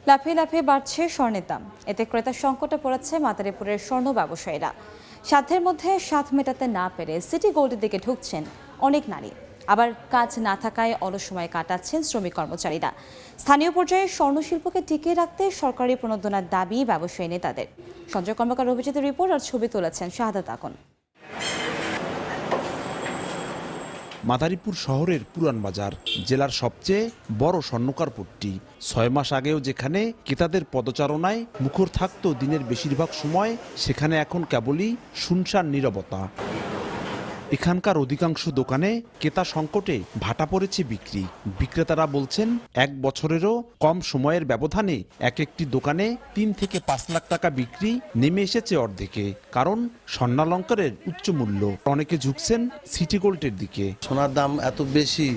লাফিয়ে লাফিয়ে বাড়ছে স্বর্ণের দাম। এতে ক্রেতার সংকটে পড়েছে মাদারীপুরের স্বর্ণ ব্যবসায়ীরা। সাধ্যের মধ্যে স্বাদ মেটাতে না পেরে সিটি গোল্ডের দিকে ঢুকছেন অনেক নারী। আবার কাজ না থাকায় অলস সময় কাটাচ্ছেন শ্রমিক কর্মচারীরা। স্থানীয় পর্যায়ে স্বর্ণশিল্পকে টিকিয়ে রাখতে সরকারি প্রণোদনার দাবি ব্যবসায়ী নেতাদের। সঞ্জয় কর্মকার অভিজিতের রিপোর্ট আর ছবি তুলেছেন শাহাদাত আকন। মাদারীপুর শহরের পুরান বাজার জেলার সবচেয়ে বড় স্বর্ণকার পট্টি। 6 মাস আগেও যেখানে ক্রেতাদের পদচারণায় মুখর থাকত দিনের বেশিরভাগ সময়, সেখানে এখন কেবলই শুনশান নীরবতা। এখানকার অধিকাংশ দোকানে ক্রেতা সংকটে ভাটা পড়েছে বিক্রি। বিক্রেতারা বলছেন 1 বছরেরও কম সময়ের ব্যবধানে এক একটি দোকানে 3 থেকে 5 লাখ টাকা বিক্রি নেমে এসেছে অর্ধেকে। কারণ স্বর্ণালঙ্কারের উচ্চ মূল্য। অনেকে ঝুঁকছেন সিটি গোল্ডের দিকে। সোনার দাম এত বেশি,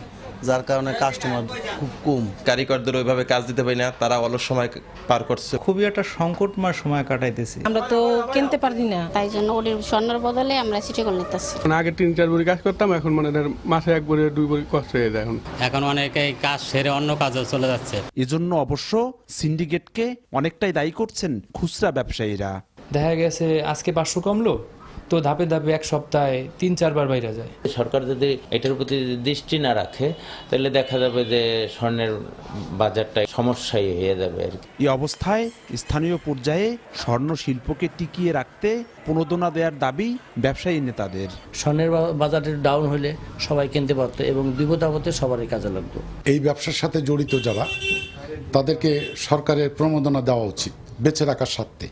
যার কারণে কাস্টমার খুব কম। কারিগরদের ওইভাবে কাজ দিতে পারি না, তারা অলস সময় পার করছে। খুবই একটা সংকটময় সময় কাটাইতেছি। আমরা তো কিনতে পারি না, তাই জন্য ওদের স্বর্ণের বদলে আমরা সিটি গোল্ড নিতেছি। আগে 3-4 ভরি কাজ করতাম, এখন মানে মাসে 1 ভরি 2 ভরি কষ্ট হয়ে যায়। এখন অনেকে কাজ সেরে অন্য কাজে চলে যাচ্ছে। এজন্য অবশ্য সিন্ডিকেটকে অনেকটাই দায়ী করছেন খুচরা ব্যবসায়ীরা। দেখা গেছে আজকে 500 কমলো, তো ধাপে ধাপে এক সপ্তাহে 3-4 বার বাইরে যায়। সরকার যদি এটার প্রতি দৃষ্টি না রাখে, তাহলে দেখা যাবে যে স্বর্ণের বাজারটা সমস্যাই হয়ে যাবে আর কি। এই অবস্থায় স্থানীয় পর্যায়ে স্বর্ণ শিল্পকে টিকিয়ে রাখতে প্রণোদনা দেওয়ার দাবি ব্যবসায়ী নেতাদের। স্বর্ণের বাজারে ডাউন হলে সবাই কিনতে পারতো এবং বিপদ আপদে সবারই কাজে লাগতো। এই ব্যবসার সাথে জড়িত যারা, তাদেরকে সরকারের প্রণোদনা দেওয়া উচিত, বেঁচে রাখার স্বার্থে,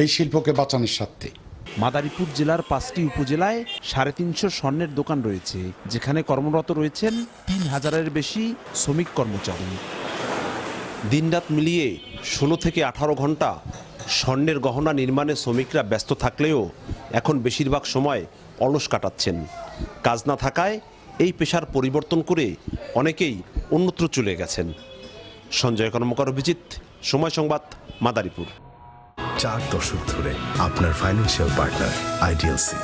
এই শিল্পকে বাঁচানোর স্বার্থে। মাদারীপুর জেলার 5টি উপজেলায় 350 স্বর্ণের দোকান রয়েছে, যেখানে কর্মরত রয়েছেন 3000-এর বেশি শ্রমিক কর্মচারী। দিনরাত মিলিয়ে 16 থেকে 18 ঘন্টা স্বর্ণের গহনা নির্মাণে শ্রমিকরা ব্যস্ত থাকলেও এখন বেশিরভাগ সময় অলস কাটাচ্ছেন। কাজ না থাকায় এই পেশার পরিবর্তন করে অনেকেই অন্যত্র চলে গেছেন। সঞ্জয় কর্মকার, অভিজিৎ, সময় সংবাদ, মাদারীপুর। 4 দশক ধরে আপনার ফাইন্যান্সিয়াল পার্টনার আইডিএলসি।